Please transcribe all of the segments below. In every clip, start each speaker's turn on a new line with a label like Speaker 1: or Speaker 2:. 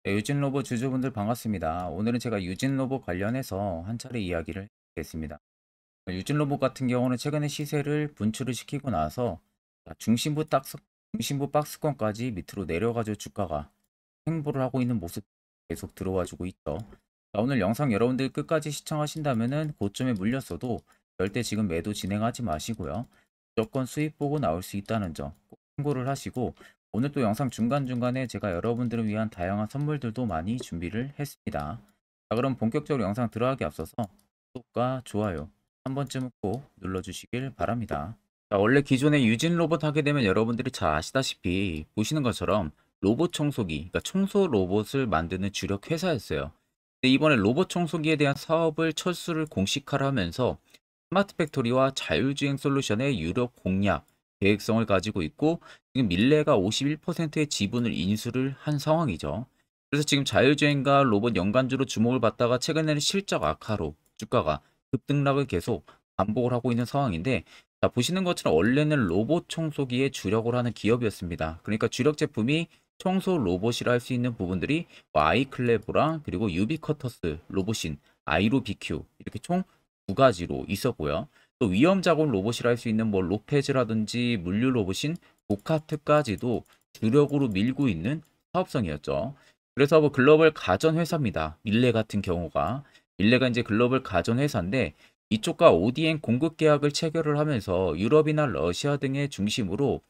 Speaker 1: 네, 유진 로봇 주주분들 반갑습니다. 오늘은 제가 유진 로봇 관련해서 한 차례 이야기를 하겠습니다. 유진 로봇 같은 경우는 최근에 시세를 분출을 시키고 나서 중심부 박스권까지 밑으로 내려가지고 주가가 횡보를 하고 있는 모습 계속 들어와 주고 있죠. 자, 오늘 영상 여러분들 끝까지 시청하신다면은 고점에 물렸어도 절대 지금 매도 진행하지 마시고요. 무조건 수익 보고 나올 수 있다는 점 꼭 참고를 하시고, 오늘 또 영상 중간중간에 제가 여러분들을 위한 다양한 선물들도 많이 준비를 했습니다. 자, 그럼 본격적으로 영상 들어가기 앞서서 구독과 좋아요 한 번쯤 꼭 눌러주시길 바랍니다. 자, 원래 기존에 유진 로봇 하게 되면 여러분들이 잘 아시다시피 보시는 것처럼 로봇 청소기, 그러니까 청소 로봇을 만드는 주력 회사였어요. 근데 이번에 로봇 청소기에 대한 사업을 철수를 공식화하면서 스마트 팩토리와 자율주행 솔루션의 유럽 공략 계획성을 가지고 있고, 지금 밀레가 51%의 지분을 인수를 한 상황이죠. 그래서 지금 자율주행과 로봇 연관주로 주목을 받다가 최근에는 실적 악화로 주가가 급등락을 계속 반복을 하고 있는 상황인데, 자, 보시는 것처럼 원래는 로봇 청소기에 주력을 하는 기업이었습니다. 그러니까 주력 제품이 청소 로봇이라 할 수 있는 부분들이 뭐 아이클레보랑 그리고 유비쿼터스 로봇인 아이로 비큐, 이렇게 총 두 가지로 있었고요. 또 위험 자금 로봇이라 할 수 있는 뭐 로페즈라든지 물류 로봇인 고카트까지도 주력으로 밀고 있는 사업성이었죠. 그래서 뭐 글로벌 가전 회사입니다. 밀레 같은 경우가, 밀레가 이제 글로벌 가전 회사인데, 이쪽과 ODM 공급 계약을 체결을 하면서 유럽이나 러시아 등의 중심으로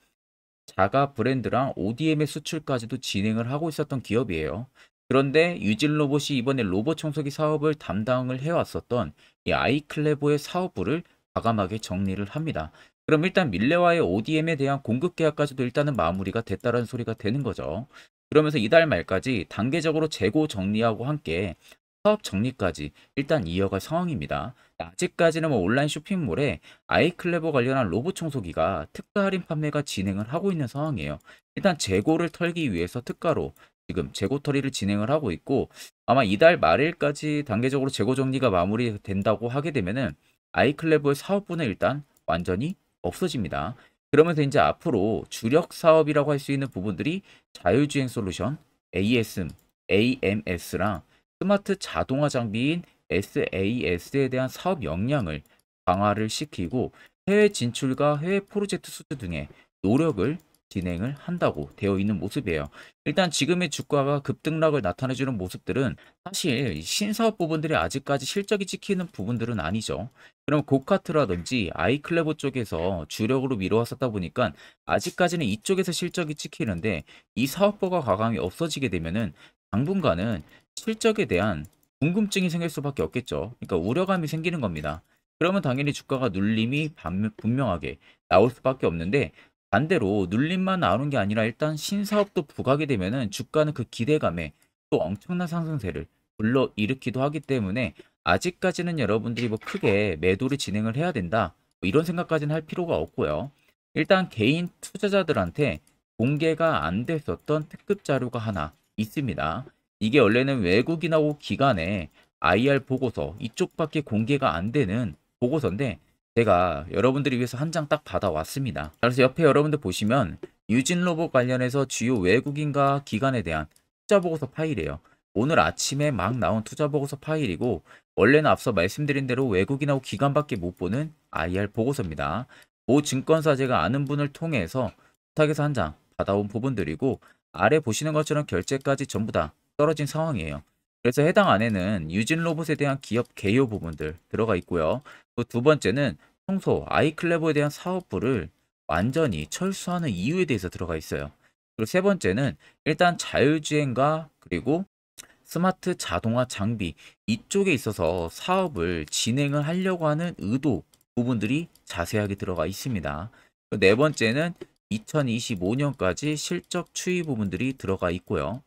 Speaker 1: 자가 브랜드랑 ODM의 수출까지도 진행을 하고 있었던 기업이에요. 그런데 유진 로봇이 이번에 로봇 청소기 사업을 담당을 해왔었던 이 아이클레보의 사업부를 과감하게 정리를 합니다. 그럼 일단 밀레와의 ODM에 대한 공급 계약까지도 일단은 마무리가 됐다는 소리가 되는 거죠. 그러면서 이달 말까지 단계적으로 재고 정리하고 함께 사업 정리까지 일단 이어갈 상황입니다. 아직까지는 뭐 온라인 쇼핑몰에 아이클레버 관련한 로봇 청소기가 특가 할인 판매가 진행을 하고 있는 상황이에요. 일단 재고를 털기 위해서 특가로 지금 재고 처리를 진행을 하고 있고, 아마 이달 말일까지 단계적으로 재고 정리가 마무리된다고 하게 되면은 아이클레버의 사업부는 일단 완전히 없어집니다. 그러면서 이제 앞으로 주력 사업이라고 할 수 있는 부분들이 자율주행 솔루션, AMS랑 스마트 자동화 장비인 SAS에 대한 사업 역량을 강화를 시키고, 해외 진출과 해외 프로젝트 수주 등의 노력을 진행을 한다고 되어 있는 모습이에요. 일단 지금의 주가가 급등락을 나타내주는 모습들은 사실 신사업 부분들이 아직까지 실적이 찍히는 부분들은 아니죠. 그럼 고카트라든지 아이클레버 쪽에서 주력으로 미뤄왔었다 보니까 아직까지는 이쪽에서 실적이 찍히는데, 이 사업부가 과감히 없어지게 되면은 당분간은 실적에 대한 궁금증이 생길 수밖에 없겠죠. 그러니까 우려감이 생기는 겁니다. 그러면 당연히 주가가 눌림이 분명하게 나올 수밖에 없는데, 반대로 눌림만 나오는 게 아니라 일단 신사업도 부각이 되면은 주가는 그 기대감에 또 엄청난 상승세를 불러일으키기도 하기 때문에, 아직까지는 여러분들이 뭐 크게 매도를 진행을 해야 된다, 뭐 이런 생각까지는 할 필요가 없고요. 일단 개인 투자자들한테 공개가 안 됐었던 특급 자료가 하나 있습니다. 이게 원래는 외국인하고 기관의 IR 보고서 이쪽밖에 공개가 안 되는 보고서인데, 제가 여러분들을 위해서 한 장 딱 받아왔습니다. 그래서 옆에 여러분들 보시면 유진 로봇 관련해서 주요 외국인과 기관에 대한 투자 보고서 파일이에요. 오늘 아침에 막 나온 투자 보고서 파일이고, 원래는 앞서 말씀드린 대로 외국인하고 기관밖에 못 보는 IR 보고서입니다. 모 증권사 제가 아는 분을 통해서 부탁해서 한 장 받아온 부분들이고, 아래 보시는 것처럼 결제까지 전부 다 떨어진 상황이에요. 그래서 해당 안에는 유진 로봇에 대한 기업 개요 부분들 들어가 있고요. 또 두 번째는 평소 아이클레버에 대한 사업부를 완전히 철수하는 이유에 대해서 들어가 있어요. 그리고 세 번째는 일단 자율주행과 그리고 스마트 자동화 장비 이쪽에 있어서 사업을 진행을 하려고 하는 의도 부분들이 자세하게 들어가 있습니다. 네 번째는 2025년까지 실적 추이 부분들이 들어가 있고요.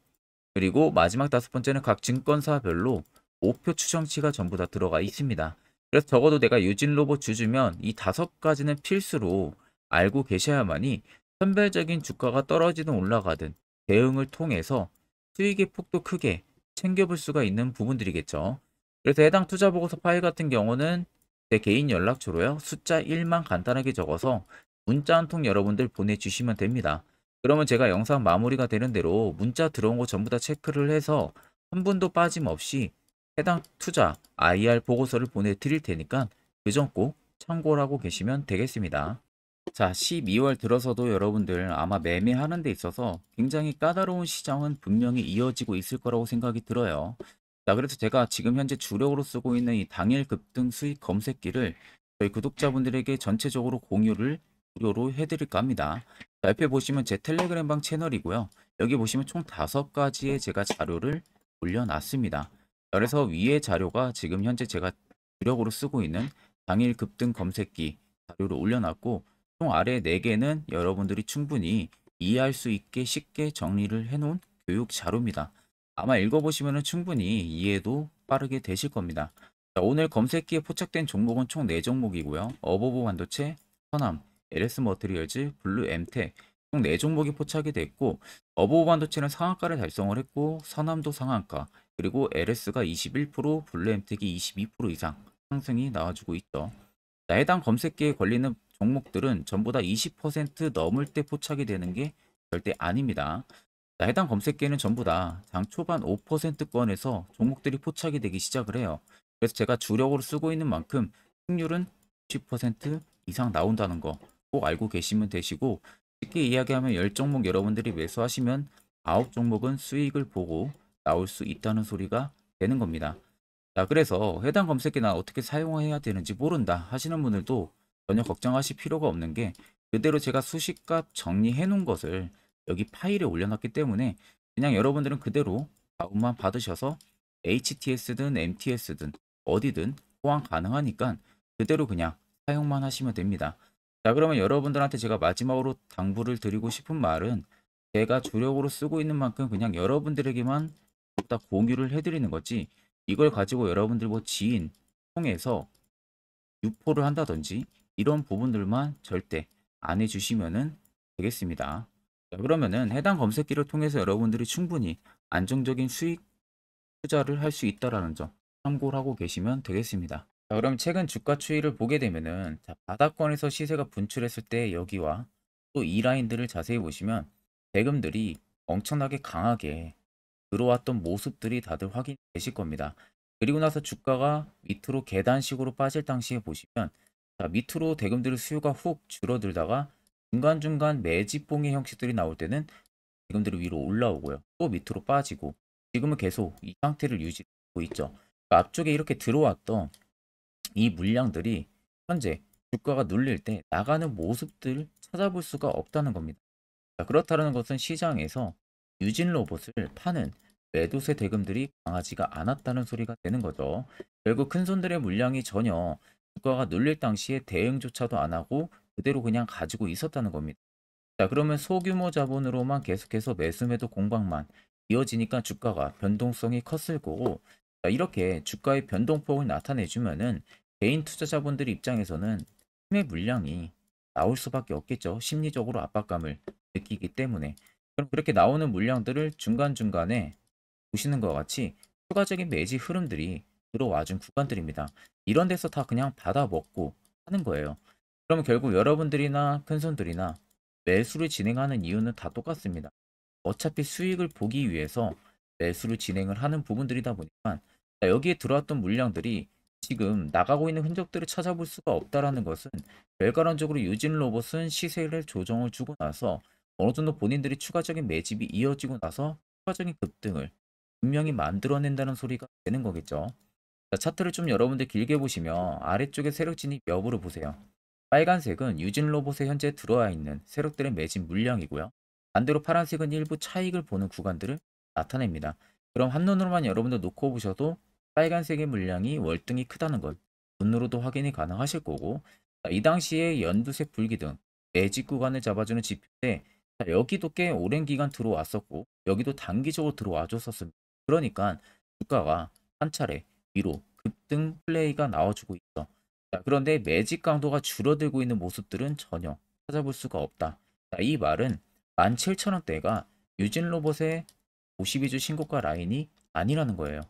Speaker 1: 그리고 마지막 다섯 번째는 각 증권사별로 목표 추정치가 전부 다 들어가 있습니다. 그래서 적어도 내가 유진 로봇 주주면 이 다섯 가지는 필수로 알고 계셔야만이 선별적인 주가가 떨어지든 올라가든 대응을 통해서 수익의 폭도 크게 챙겨볼 수가 있는 부분들이겠죠. 그래서 해당 투자 보고서 파일 같은 경우는 제 개인 연락처로요. 숫자 1만 간단하게 적어서 문자 한 통 여러분들 보내주시면 됩니다. 그러면 제가 영상 마무리가 되는 대로 문자 들어온 거 전부 다 체크를 해서 한 분도 빠짐없이 해당 투자 IR 보고서를 보내드릴 테니까 그 점 꼭 참고를 하고 계시면 되겠습니다. 자, 12월 들어서도 여러분들 아마 매매하는 데 있어서 굉장히 까다로운 시장은 분명히 이어지고 있을 거라고 생각이 들어요. 자, 그래서 제가 지금 현재 주력으로 쓰고 있는 이 당일 급등 수익 검색기를 저희 구독자분들에게 전체적으로 공유를 무료로 해드릴까 합니다. 자, 옆에 보시면 제 텔레그램방 채널이고요. 여기 보시면 총 5가지의 제가 자료를 올려놨습니다. 자, 그래서 위에 자료가 지금 현재 제가 주력으로 쓰고 있는 당일 급등 검색기 자료를 올려놨고, 총 아래 4개는 여러분들이 충분히 이해할 수 있게 쉽게 정리를 해놓은 교육 자료입니다. 아마 읽어보시면 충분히 이해도 빠르게 되실 겁니다. 자, 오늘 검색기에 포착된 종목은 총 4종목이고요. 어버브 반도체, 서남, LS 머트리얼즈, 블루 엠텍 총 4종목이 포착이 됐고, 어버브 반도체는 상한가를 달성을 했고, 서남도 상한가, 그리고 LS가 21%, 블루 엠텍이 22% 이상 상승이 나와주고 있죠. 자, 해당 검색기에 걸리는 종목들은 전부 다 20% 넘을 때 포착이 되는 게 절대 아닙니다. 자, 해당 검색기에는 전부 다 장 초반 5%권에서 종목들이 포착이 되기 시작을 해요. 그래서 제가 주력으로 쓰고 있는 만큼 승률은 90% 이상 나온다는 거 꼭 알고 계시면 되시고, 쉽게 이야기하면 10종목 여러분들이 매수하시면 9종목은 수익을 보고 나올 수 있다는 소리가 되는 겁니다. 자, 그래서 해당 검색기 나 어떻게 사용해야 되는지 모른다 하시는 분들도 전혀 걱정하실 필요가 없는 게, 그대로 제가 수식값 정리해 놓은 것을 여기 파일에 올려놨기 때문에 그냥 여러분들은 그대로 다운만 받으셔서 HTS든 MTS든 어디든 호환 가능하니까 그대로 그냥 사용만 하시면 됩니다. 자, 그러면 여러분들한테 제가 마지막으로 당부를 드리고 싶은 말은, 제가 주력으로 쓰고 있는 만큼 그냥 여러분들에게만 다 공유를 해드리는 거지, 이걸 가지고 여러분들 뭐 지인 통해서 유포를 한다든지 이런 부분들만 절대 안 해주시면은 되겠습니다. 자, 그러면은 해당 검색기를 통해서 여러분들이 충분히 안정적인 수익 투자를 할 수 있다라는 점 참고를 하고 계시면 되겠습니다. 자, 그럼 최근 주가 추이를 보게 되면은, 자, 바닥권에서 시세가 분출했을 때 여기와 또 이 라인들을 자세히 보시면 대금들이 엄청나게 강하게 들어왔던 모습들이 다들 확인되실 겁니다. 그리고 나서 주가가 밑으로 계단식으로 빠질 당시에 보시면, 자, 밑으로 대금들의 수요가 훅 줄어들다가 중간중간 매집봉의 형식들이 나올 때는 대금들이 위로 올라오고요. 또 밑으로 빠지고, 지금은 계속 이 상태를 유지하고 있죠. 그러니까 앞쪽에 이렇게 들어왔던 이 물량들이 현재 주가가 눌릴 때 나가는 모습들 찾아볼 수가 없다는 겁니다. 자, 그렇다는 것은 시장에서 유진 로봇을 파는 매도세 대금들이 강하지가 않았다는 소리가 되는 거죠. 결국 큰 손들의 물량이 전혀 주가가 눌릴 당시에 대응조차도 안 하고 그대로 그냥 가지고 있었다는 겁니다. 자, 그러면 소규모 자본으로만 계속해서 매수매도 공방만 이어지니까 주가가 변동성이 컸을 거고, 자, 이렇게 주가의 변동폭을 나타내주면은 개인 투자자분들 입장에서는 힘의 물량이 나올 수밖에 없겠죠. 심리적으로 압박감을 느끼기 때문에. 그럼 그렇게 나오는 물량들을 중간중간에 보시는 것 같이 추가적인 매지 흐름들이 들어와준 구간들입니다. 이런 데서 다 그냥 받아 먹고 하는 거예요. 그러면 결국 여러분들이나 큰손들이나 매수를 진행하는 이유는 다 똑같습니다. 어차피 수익을 보기 위해서 매수를 진행을 하는 부분들이다 보니까, 자, 여기에 들어왔던 물량들이 지금 나가고 있는 흔적들을 찾아볼 수가 없다라는 것은, 결과론적으로 유진 로봇은 시세를 조정을 주고 나서 어느 정도 본인들이 추가적인 매집이 이어지고 나서 추가적인 급등을 분명히 만들어낸다는 소리가 되는 거겠죠. 자, 차트를 좀 여러분들 길게 보시면 아래쪽에 세력 진입 여부를 보세요. 빨간색은 유진 로봇에 현재 들어와 있는 세력들의 매집 물량이고요. 반대로 파란색은 일부 차익을 보는 구간들을 나타냅니다. 그럼 한눈으로만 여러분들 놓고 보셔도 빨간색의 물량이 월등히 크다는 것 눈으로도 확인이 가능하실 거고, 자, 이 당시에 연두색 불기둥 매집 구간을 잡아주는 지표인데, 자, 여기도 꽤 오랜 기간 들어왔었고 여기도 단기적으로 들어와 줬었습니다. 그러니까 주가가 한 차례 위로 급등 플레이가 나와주고 있어. 자, 그런데 매직 강도가 줄어들고 있는 모습들은 전혀 찾아볼 수가 없다. 자, 이 말은 17,000원대가 유진 로봇의 52주 신고가 라인이 아니라는 거예요.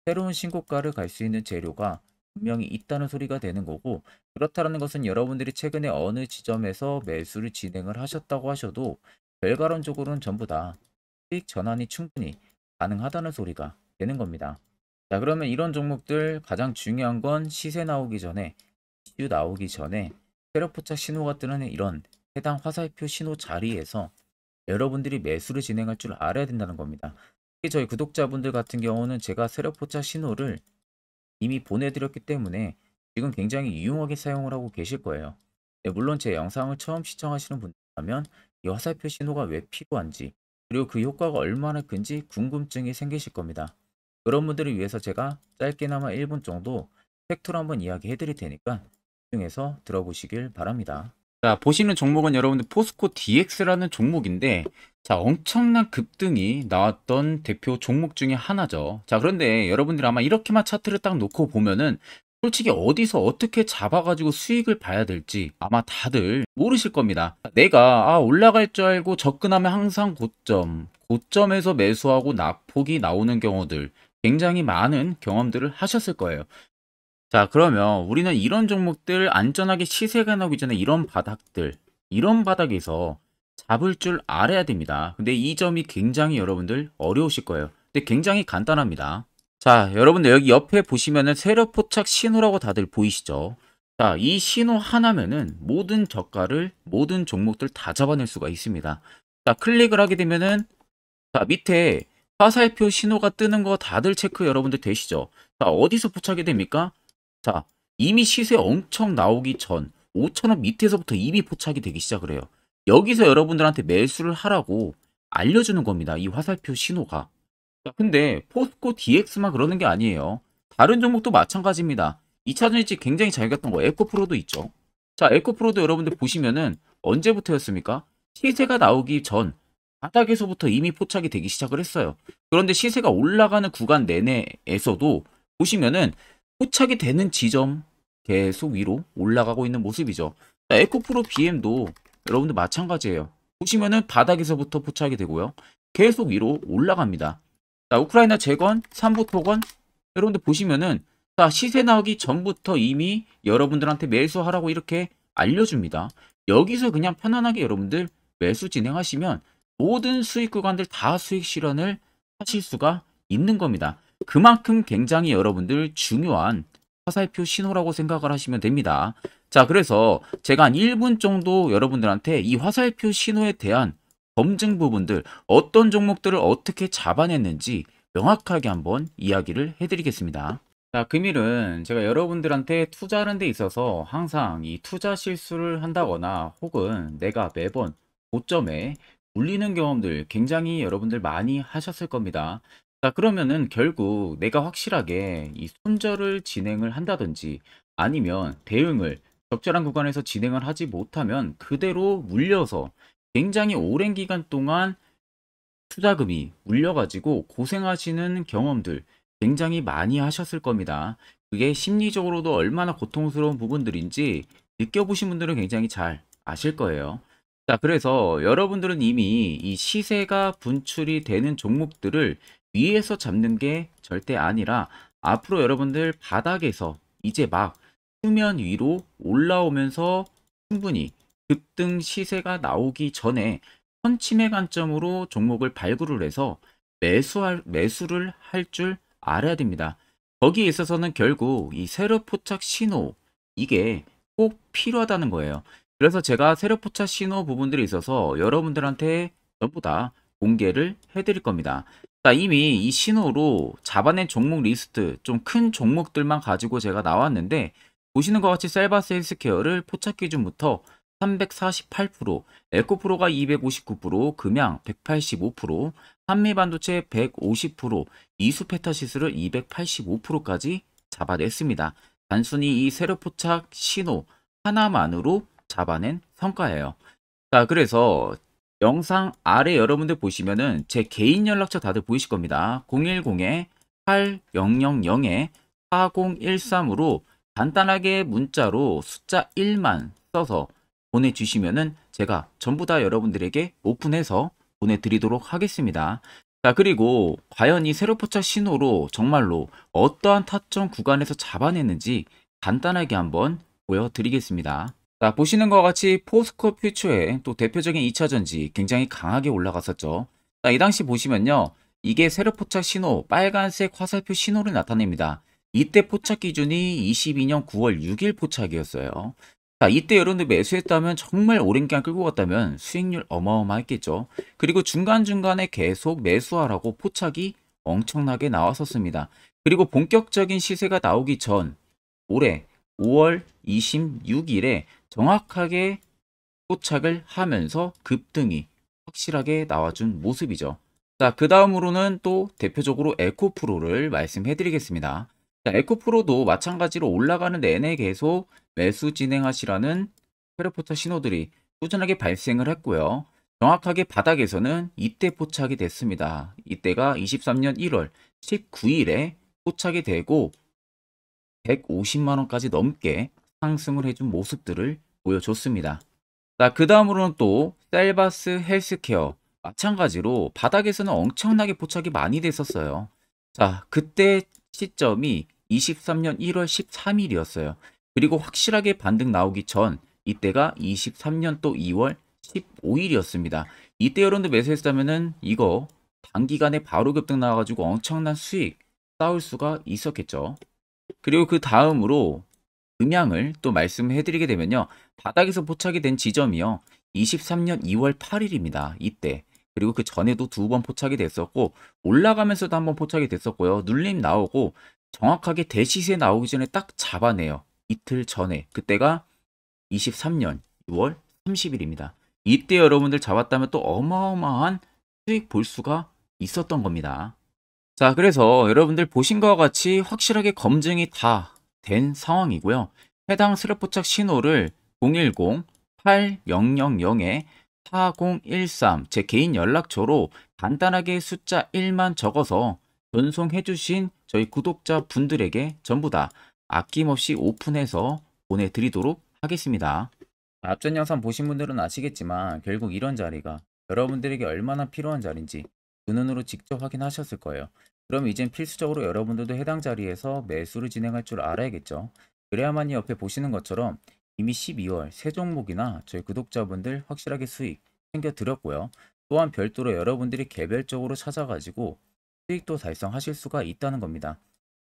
Speaker 1: 새로운 신고가를 갈 수 있는 재료가 분명히 있다는 소리가 되는 거고, 그렇다는 것은 여러분들이 최근에 어느 지점에서 매수를 진행을 하셨다고 하셔도 결과론적으로는 전부 다 수익 전환이 충분히 가능하다는 소리가 되는 겁니다. 자, 그러면 이런 종목들 가장 중요한 건 시세 나오기 전에, 이슈 나오기 전에 세력포착 신호가 뜨는 이런 해당 화살표 신호 자리에서 여러분들이 매수를 진행할 줄 알아야 된다는 겁니다. 특히 저희 구독자분들 같은 경우는 제가 세력포착 신호를 이미 보내드렸기 때문에 지금 굉장히 유용하게 사용을 하고 계실 거예요. 네, 물론 제 영상을 처음 시청하시는 분들이라면 이 화살표 신호가 왜 필요한지, 그리고 그 효과가 얼마나 큰지 궁금증이 생기실 겁니다. 그런 분들을 위해서 제가 짧게나마 1분 정도 팩트로 한번 이야기해 드릴 테니까 집중해서 들어보시길 바랍니다. 자, 보시는 종목은 여러분들 포스코 DX라는 종목인데, 자, 엄청난 급등이 나왔던 대표 종목 중에 하나죠. 자, 그런데 여러분들이 아마 이렇게만 차트를 딱 놓고 보면은 솔직히 어디서 어떻게 잡아가지고 수익을 봐야 될지 아마 다들 모르실 겁니다. 내가 올라갈 줄 알고 접근하면 항상 고점에서 매수하고 낙폭이 나오는 경우들 굉장히 많은 경험들을 하셨을 거예요. 자, 그러면 우리는 이런 종목들 안전하게 시세가 나오기 전에 이런 바닥에서 잡을 줄 알아야 됩니다. 근데 이 점이 굉장히 여러분들 어려우실 거예요. 근데 굉장히 간단합니다. 자, 여러분들 여기 옆에 보시면은 세력 포착 신호라고 다들 보이시죠? 자, 이 신호 하나면은 모든 저가를, 모든 종목들 다 잡아낼 수가 있습니다. 자, 클릭을 하게 되면은, 자, 밑에 화살표 신호가 뜨는 거 다들 체크 여러분들 되시죠? 자, 어디서 포착이 됩니까? 자, 이미 시세 엄청 나오기 전 5,000원 밑에서부터 이미 포착이 되기 시작을 해요. 여기서 여러분들한테 매수를 하라고 알려주는 겁니다. 이 화살표 신호가. 자, 근데 포스코 DX만 그러는 게 아니에요. 다른 종목도 마찬가지입니다. 2차전지 굉장히 잘 갔던 거 에코프로도 있죠. 자, 에코프로도 여러분들 보시면은 언제부터였습니까? 시세가 나오기 전 바닥에서부터 이미 포착이 되기 시작을 했어요. 그런데 시세가 올라가는 구간 내내에서도 보시면은 포착이 되는 지점 계속 위로 올라가고 있는 모습이죠. 자, 에코프로 BM도 여러분들 마찬가지예요. 보시면은 바닥에서부터 포착이 되고요. 계속 위로 올라갑니다. 자, 우크라이나 재건, 삼부 토건 여러분들 보시면은 자, 시세 나오기 전부터 이미 여러분들한테 매수하라고 이렇게 알려줍니다. 여기서 그냥 편안하게 여러분들 매수 진행하시면 모든 수익 구간들 다 수익 실현을 하실 수가 있는 겁니다. 그만큼 굉장히 여러분들 중요한 화살표 신호라고 생각을 하시면 됩니다. 자, 그래서 제가 한 1분 정도 여러분들한테 이 화살표 신호에 대한 검증 부분들, 어떤 종목들을 어떻게 잡아냈는지 명확하게 한번 이야기를 해드리겠습니다. 자, 금일은 제가 여러분들한테 투자하는 데 있어서 항상 이 투자 실수를 한다거나 혹은 내가 매번 고점에 물리는 경험들 굉장히 여러분들 많이 하셨을 겁니다. 자, 그러면은 결국 내가 확실하게 이 손절을 진행을 한다든지 아니면 대응을 적절한 구간에서 진행을 하지 못하면 그대로 물려서 굉장히 오랜 기간 동안 투자금이 물려가지고 고생하시는 경험들 굉장히 많이 하셨을 겁니다. 그게 심리적으로도 얼마나 고통스러운 부분들인지 느껴보신 분들은 굉장히 잘 아실 거예요. 자, 그래서 여러분들은 이미 이 시세가 분출이 되는 종목들을 위에서 잡는 게 절대 아니라 앞으로 여러분들 바닥에서 이제 막 수면 위로 올라오면서 충분히 급등 시세가 나오기 전에 선침의 관점으로 종목을 발굴을 해서 매수를 할 줄 알아야 됩니다. 거기에 있어서는 결국 이 세력 포착 신호 이게 꼭 필요하다는 거예요. 그래서 제가 세력 포착 신호 부분들이 있어서 여러분들한테 전부 다 공개를 해드릴 겁니다. 자, 이미 이 신호로 잡아낸 종목 리스트 좀 큰 종목들만 가지고 제가 나왔는데 보시는 것 같이 셀바스 헬스케어를 포착 기준부터 348%, 에코프로가 259%, 금양 185%, 한미반도체 150%, 이수페타시스를 285%까지 잡아냈습니다. 단순히 이 세력포착 신호 하나만으로 잡아낸 성과예요. 자, 그래서 영상 아래 여러분들 보시면은 제 개인 연락처 다들 보이실 겁니다. 010-8010-4013으로 간단하게 문자로 숫자 1만 써서 보내주시면은 제가 전부 다 여러분들에게 오픈해서 보내드리도록 하겠습니다. 자, 그리고 과연 이 세로포착 신호로 정말로 어떠한 타점 구간에서 잡아냈는지 간단하게 한번 보여드리겠습니다. 자, 보시는 것과 같이 포스코 퓨처의 또 대표적인 2차 전지 굉장히 강하게 올라갔었죠. 자, 이 당시 보시면요. 이게 세력 포착 신호, 빨간색 화살표 신호를 나타냅니다. 이때 포착 기준이 22년 9월 6일 포착이었어요. 자, 이때 여러분들 매수했다면 정말 오랜 기간 끌고 갔다면 수익률 어마어마했겠죠. 그리고 중간중간에 계속 매수하라고 포착이 엄청나게 나왔었습니다. 그리고 본격적인 시세가 나오기 전 올해 5월 26일에 정확하게 포착을 하면서 급등이 확실하게 나와준 모습이죠. 자, 그 다음으로는 또 대표적으로 에코프로를 말씀해 드리겠습니다. 자, 에코프로도 마찬가지로 올라가는 내내 계속 매수 진행하시라는 페르포터 신호들이 꾸준하게 발생을 했고요. 정확하게 바닥에서는 이때 포착이 됐습니다. 이때가 23년 1월 19일에 포착이 되고 150만 원까지 넘게 상승을 해준 모습들을 보여줬습니다. 자, 그 다음으로는 또 셀바스 헬스케어 마찬가지로 바닥에서는 엄청나게 포착이 많이 됐었어요. 자, 그때 시점이 23년 1월 13일이었어요. 그리고 확실하게 반등 나오기 전 이때가 23년 또 2월 15일이었습니다. 이때 여러분들 매수했다면은 이거 단기간에 바로 급등 나와가지고 엄청난 수익 쌓을 수가 있었겠죠. 그리고 그 다음으로 음향을 또 말씀해 드리게 되면요. 바닥에서 포착이 된 지점이요. 23년 2월 8일입니다. 이때. 그리고 그 전에도 2번 포착이 됐었고 올라가면서도 한번 포착이 됐었고요. 눌림 나오고 정확하게 대시세 나오기 전에 딱 잡아내요. 이틀 전에. 그때가 23년 6월 30일입니다. 이때 여러분들 잡았다면 또 어마어마한 수익 볼 수가 있었던 겁니다. 자, 그래서 여러분들 보신 것과 같이 확실하게 검증이 다 된 상황이고요. 해당 스랩 포착 신호를 010-8000-4013 제 개인 연락처로 간단하게 숫자 1만 적어서 전송해 주신 저희 구독자 분들에게 전부 다 아낌없이 오픈해서 보내드리도록 하겠습니다. 앞전 영상 보신 분들은 아시겠지만 결국 이런 자리가 여러분들에게 얼마나 필요한 자리인지 그 눈으로 직접 확인하셨을 거예요. 그럼 이젠 필수적으로 여러분들도 해당 자리에서 매수를 진행할 줄 알아야겠죠. 그래야만이 옆에 보시는 것처럼 이미 12월 세 종목이나 저희 구독자분들 확실하게 수익 챙겨드렸고요. 또한 별도로 여러분들이 개별적으로 찾아가지고 수익도 달성하실 수가 있다는 겁니다.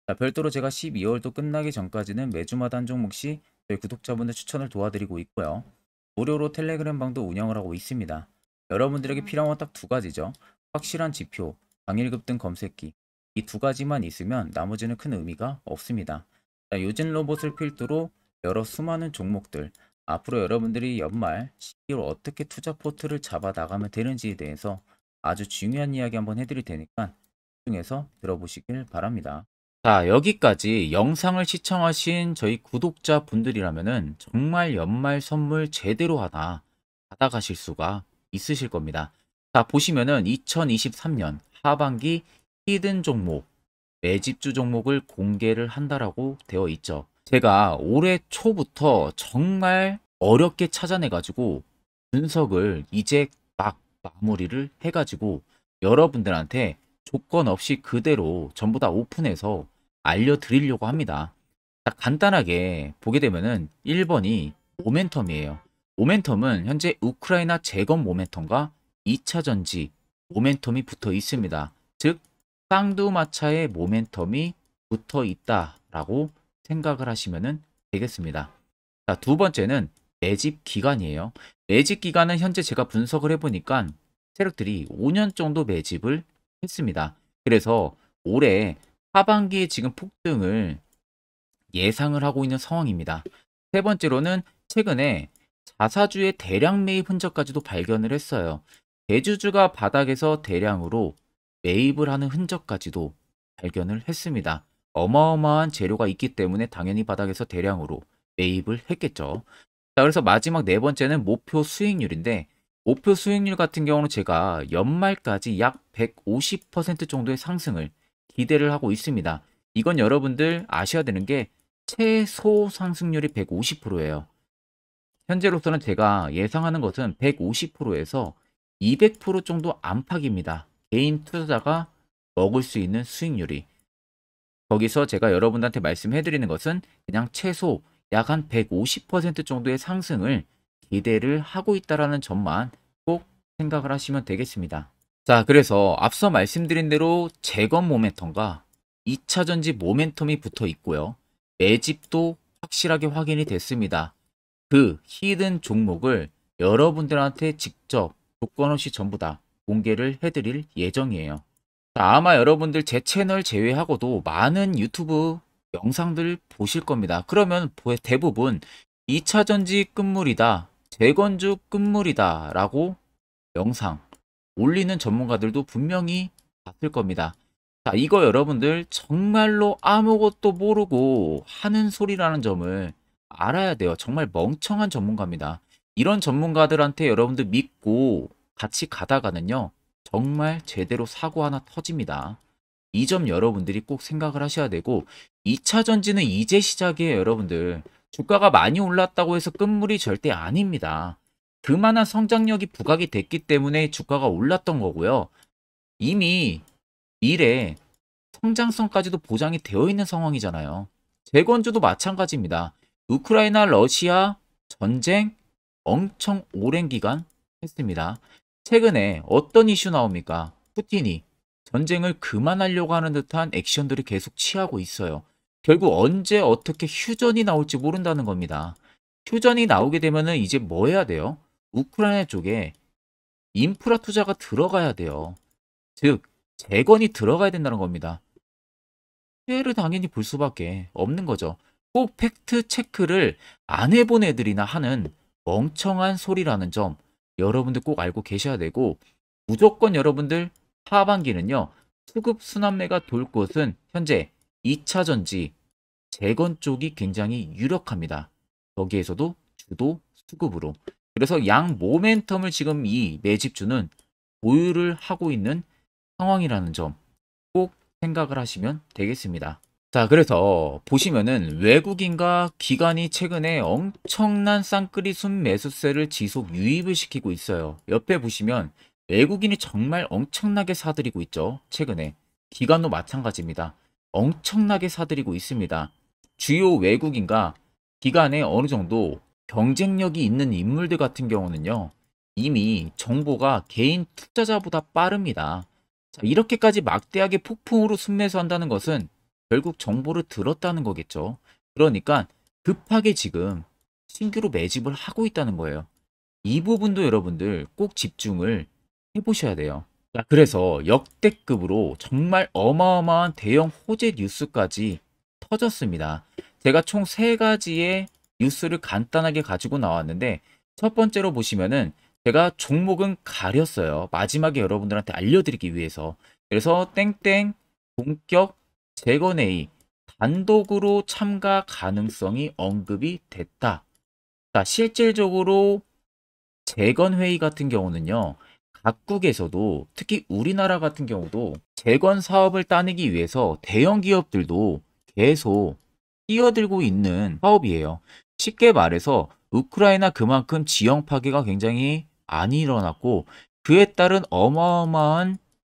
Speaker 1: 자, 별도로 제가 12월도 끝나기 전까지는 매주마다 한 종목씩 저희 구독자분들 추천을 도와드리고 있고요. 무료로 텔레그램 방도 운영을 하고 있습니다. 여러분들에게 필요한 건 딱 두 가지죠. 확실한 지표, 당일 급등 검색기. 이 두 가지만 있으면 나머지는 큰 의미가 없습니다. 자, 요즘 로봇을 필두로 여러 수많은 종목들, 앞으로 여러분들이 연말 12월 어떻게 투자 포트를 잡아 나가면 되는지에 대해서 아주 중요한 이야기 한번 해드릴 테니까 집중해서 들어보시길 바랍니다. 자, 여기까지 영상을 시청하신 저희 구독자 분들이라면은 정말 연말 선물 제대로 하나 받아가실 수가 있으실 겁니다. 자, 보시면은 2023년 하반기 히든 종목, 매집주 종목을 공개를 한다라고 되어 있죠. 제가 올해 초부터 정말 어렵게 찾아내가지고 분석을 이제 막 마무리를 해가지고 여러분들한테 조건 없이 그대로 전부 다 오픈해서 알려드리려고 합니다. 자, 간단하게 보게 되면은 1번이 모멘텀이에요. 모멘텀은 현재 우크라이나 재건 모멘텀과 2차 전지 모멘텀이 붙어 있습니다. 즉 쌍두마차의 모멘텀이 붙어 있다라고 생각을 하시면 되겠습니다. 자, 두 번째는 매집 기간이에요. 매집 기간은 현재 제가 분석을 해보니까 세력들이 5년 정도 매집을 했습니다. 그래서 올해 하반기에 지금 폭등을 예상을 하고 있는 상황입니다. 세 번째로는 최근에 자사주의 대량 매입 흔적까지도 발견을 했어요. 대주주가 바닥에서 대량으로 매입을 하는 흔적까지도 발견을 했습니다. 어마어마한 재료가 있기 때문에 당연히 바닥에서 대량으로 매입을 했겠죠. 자, 그래서 마지막 네 번째는 목표 수익률인데 목표 수익률 같은 경우는 제가 연말까지 약 150% 정도의 상승을 기대를 하고 있습니다. 이건 여러분들 아셔야 되는 게 최소 상승률이 150%예요. 현재로서는 제가 예상하는 것은 150%에서 200% 정도 안팎입니다. 개인 투자자가 먹을 수 있는 수익률이. 거기서 제가 여러분들한테 말씀해 드리는 것은 그냥 최소 약 한 150% 정도의 상승을 기대를 하고 있다라는 점만 꼭 생각을 하시면 되겠습니다. 자, 그래서 앞서 말씀드린 대로 재건 모멘텀과 2차 전지 모멘텀이 붙어 있고요. 매집도 확실하게 확인이 됐습니다. 그 히든 종목을 여러분들한테 직접 조건 없이 전부 다 공개를 해드릴 예정이에요. 자, 아마 여러분들 제 채널 제외하고도 많은 유튜브 영상들 보실 겁니다. 그러면 대부분 2차 전지 끝물이다, 재건주 끝물이다 라고 영상 올리는 전문가들도 분명히 봤을 겁니다. 자, 이거 여러분들 정말로 아무것도 모르고 하는 소리라는 점을 알아야 돼요. 정말 멍청한 전문가입니다. 이런 전문가들한테 여러분들 믿고 같이 가다가는요, 정말 제대로 사고 하나 터집니다. 이 점 여러분들이 꼭 생각을 하셔야 되고, 2차 전지는 이제 시작이에요, 여러분들. 주가가 많이 올랐다고 해서 끝물이 절대 아닙니다. 그만한 성장력이 부각이 됐기 때문에 주가가 올랐던 거고요. 이미 미래 성장성까지도 보장이 되어 있는 상황이잖아요. 재건주도 마찬가지입니다. 우크라이나 러시아 전쟁 엄청 오랜 기간 했습니다. 최근에 어떤 이슈 나옵니까? 푸틴이 전쟁을 그만하려고 하는 듯한 액션들을 계속 취하고 있어요. 결국 언제 어떻게 휴전이 나올지 모른다는 겁니다. 휴전이 나오게 되면은 이제 뭐 해야 돼요? 우크라이나 쪽에 인프라 투자가 들어가야 돼요. 즉, 재건이 들어가야 된다는 겁니다. 피해를 당연히 볼 수밖에 없는 거죠. 꼭 팩트 체크를 안 해본 애들이나 하는 멍청한 소리라는 점 여러분들 꼭 알고 계셔야 되고, 무조건 여러분들 하반기는요, 수급 순환매가 돌 곳은 현재 2차 전지, 재건 쪽이 굉장히 유력합니다. 여기에서도 주도 수급으로. 그래서 양 모멘텀을 지금 이 매집주는 보유를 하고 있는 상황이라는 점 꼭 생각을 하시면 되겠습니다. 자, 그래서 보시면은 외국인과 기관이 최근에 엄청난 쌍끌이 순매수세를 지속 유입을 시키고 있어요. 옆에 보시면 외국인이 정말 엄청나게 사들이고 있죠. 최근에 기관도 마찬가지입니다. 엄청나게 사들이고 있습니다. 주요 외국인과 기관에 어느 정도 경쟁력이 있는 인물들 같은 경우는요, 이미 정보가 개인 투자자보다 빠릅니다. 자, 이렇게까지 막대하게 폭풍으로 순매수한다는 것은 결국 정보를 들었다는 거겠죠. 그러니까 급하게 지금 신규로 매집을 하고 있다는 거예요. 이 부분도 여러분들 꼭 집중을 해보셔야 돼요. 자, 그래서 역대급으로 정말 어마어마한 대형 호재 뉴스까지 터졌습니다. 제가 총 3가지의 뉴스를 간단하게 가지고 나왔는데, 첫 번째로 보시면은 제가 종목은 가렸어요. 마지막에 여러분들한테 알려드리기 위해서. 그래서 땡땡 본격 재건 회의 단독으로 참가 가능성이 언급이 됐다. 자, 실질적으로 재건 회의 같은 경우는요, 각국에서도 특히 우리나라 같은 경우도 재건 사업을 따내기 위해서 대형 기업들도 계속 뛰어들고 있는 사업이에요. 쉽게 말해서 우크라이나 그만큼 지형 파괴가 굉장히 많이 일어났고, 그에 따른 어마어마한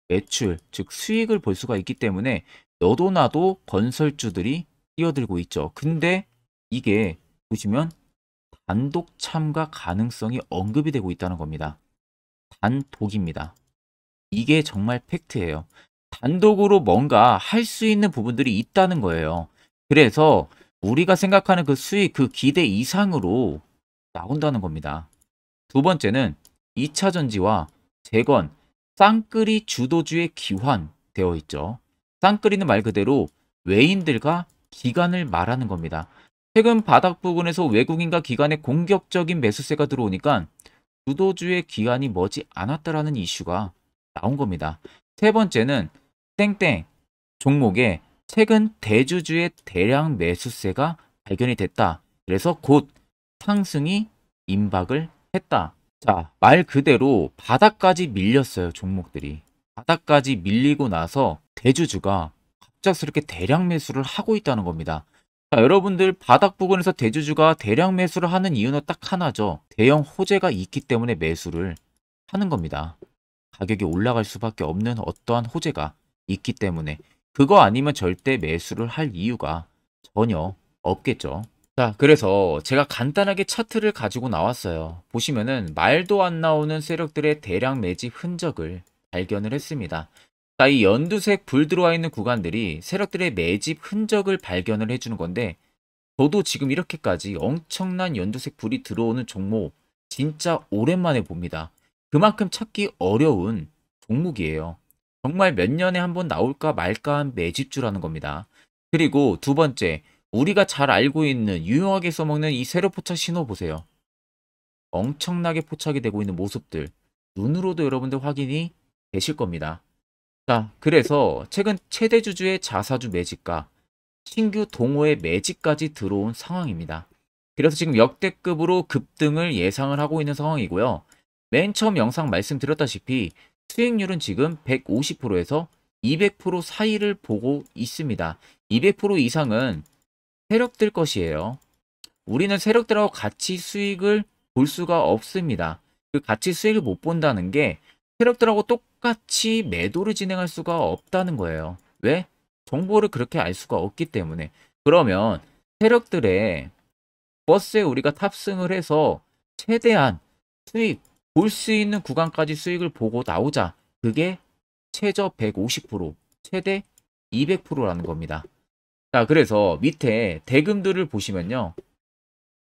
Speaker 1: 매출, 즉 수익을 볼 수가 있기 때문에 너도 나도 건설주들이 뛰어들고 있죠. 근데 이게 보시면 단독 참가 가능성이 언급이 되고 있다는 겁니다. 단독입니다. 이게 정말 팩트예요. 단독으로 뭔가 할 수 있는 부분들이 있다는 거예요. 그래서 우리가 생각하는 그 수익, 그 기대 이상으로 나온다는 겁니다. 두 번째는 2차 전지와 재건, 쌍끌이 주도주의 기환되어 있죠. 쌍끌이는 말 그대로 외인들과 기관을 말하는 겁니다. 최근 바닥 부근에서 외국인과 기관의 공격적인 매수세가 들어오니까 주도주의 기관이 머지 않았다라는 이슈가 나온 겁니다. 세 번째는 땡땡 종목에 최근 대주주의 대량 매수세가 발견이 됐다. 그래서 곧 상승이 임박을 했다. 자, 말 그대로 바닥까지 밀렸어요, 종목들이. 바닥까지 밀리고 나서 대주주가 갑작스럽게 대량 매수를 하고 있다는 겁니다. 자, 여러분들 바닥 부근에서 대주주가 대량 매수를 하는 이유는 딱 하나죠. 대형 호재가 있기 때문에 매수를 하는 겁니다. 가격이 올라갈 수밖에 없는 어떠한 호재가 있기 때문에. 그거 아니면 절대 매수를 할 이유가 전혀 없겠죠. 자, 그래서 제가 간단하게 차트를 가지고 나왔어요. 보시면은 말도 안 나오는 세력들의 대량 매집 흔적을 발견을 했습니다. 자, 이 연두색 불 들어와 있는 구간들이 세력들의 매집 흔적을 발견을 해주는 건데, 저도 지금 이렇게까지 엄청난 연두색 불이 들어오는 종목 진짜 오랜만에 봅니다. 그만큼 찾기 어려운 종목이에요. 정말 몇 년에 한번 나올까 말까 한 매집주라는 겁니다. 그리고 두 번째, 우리가 잘 알고 있는 유용하게 써먹는 이 세로 포착 신호 보세요. 엄청나게 포착이 되고 있는 모습들 눈으로도 여러분들 확인이 되실 겁니다. 자, 그래서 최근 최대 주주의 자사주 매집과 신규 동호회 매집까지 들어온 상황입니다. 그래서 지금 역대급으로 급등을 예상을 하고 있는 상황이고요. 맨 처음 영상 말씀드렸다시피 수익률은 지금 150%에서 200% 사이를 보고 있습니다. 200% 이상은 세력들 것이에요. 우리는 세력들하고 같이 수익을 볼 수가 없습니다. 그 같이 수익을 못 본다는 게 세력들하고 똑같이 매도를 진행할 수가 없다는 거예요. 왜? 정보를 그렇게 알 수가 없기 때문에. 그러면 세력들의 버스에 우리가 탑승을 해서 최대한 수익 볼 수 있는 구간까지 수익을 보고 나오자. 그게 최저 150%, 최대 200%라는 겁니다. 자, 그래서 밑에 대금들을 보시면요.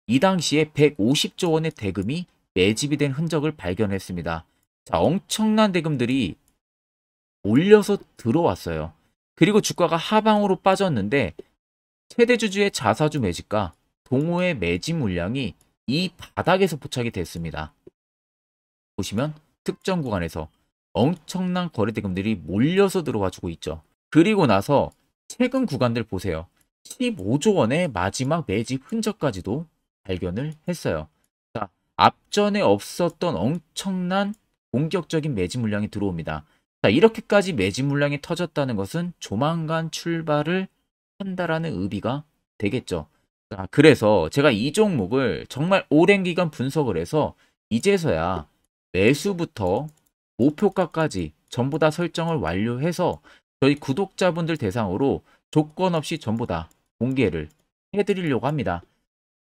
Speaker 1: 이 당시에 150조 원의 대금이 매집이 된 흔적을 발견했습니다. 자, 엄청난 대금들이 올려서 들어왔어요. 그리고 주가가 하방으로 빠졌는데 최대 주주의 자사주 매집과 동호회 매집 물량이 이 바닥에서 포착이 됐습니다. 보시면 특정 구간에서 엄청난 거래 대금들이 몰려서 들어와 주고 있죠. 그리고 나서 최근 구간들 보세요. 15조 원의 마지막 매집 흔적까지도 발견을 했어요. 자, 앞전에 없었던 엄청난 공격적인 매집 물량이 들어옵니다. 자, 이렇게까지 매집 물량이 터졌다는 것은 조만간 출발을 한다라는 의미가 되겠죠. 자, 그래서 제가 이 종목을 정말 오랜 기간 분석을 해서 이제서야 매수부터 목표가까지 전부 다 설정을 완료해서 저희 구독자분들 대상으로 조건 없이 전부 다 공개를 해드리려고 합니다.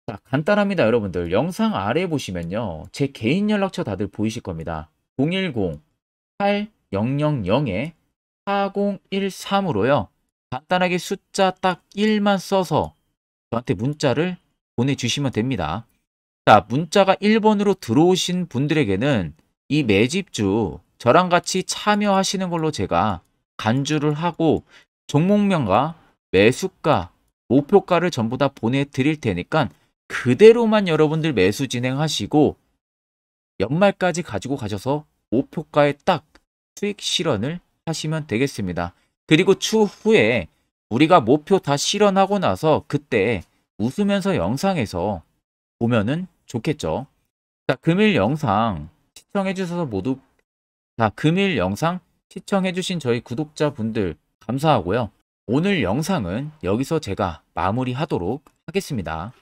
Speaker 1: 자, 간단합니다, 여러분들. 영상 아래 보시면요. 제 개인 연락처 다들 보이실 겁니다. 010-800-4013으로요. 간단하게 숫자 딱 1만 써서 저한테 문자를 보내주시면 됩니다. 자, 문자가 1번으로 들어오신 분들에게는 이 매집주 저랑 같이 참여하시는 걸로 제가 간주를 하고 종목명과 매수가, 목표가를 전부 다 보내드릴 테니까 그대로만 여러분들 매수 진행하시고 연말까지 가지고 가셔서 목표가에 딱 수익 실현을 하시면 되겠습니다. 그리고 추후에 우리가 목표 다 실현하고 나서 그때 웃으면서 영상에서 보면은 좋겠죠. 자, 금일 영상 시청해 주셔서 모두 금일 영상 시청해 주신 저희 구독자분들 감사하고요. 오늘 영상은 여기서 제가 마무리하도록 하겠습니다.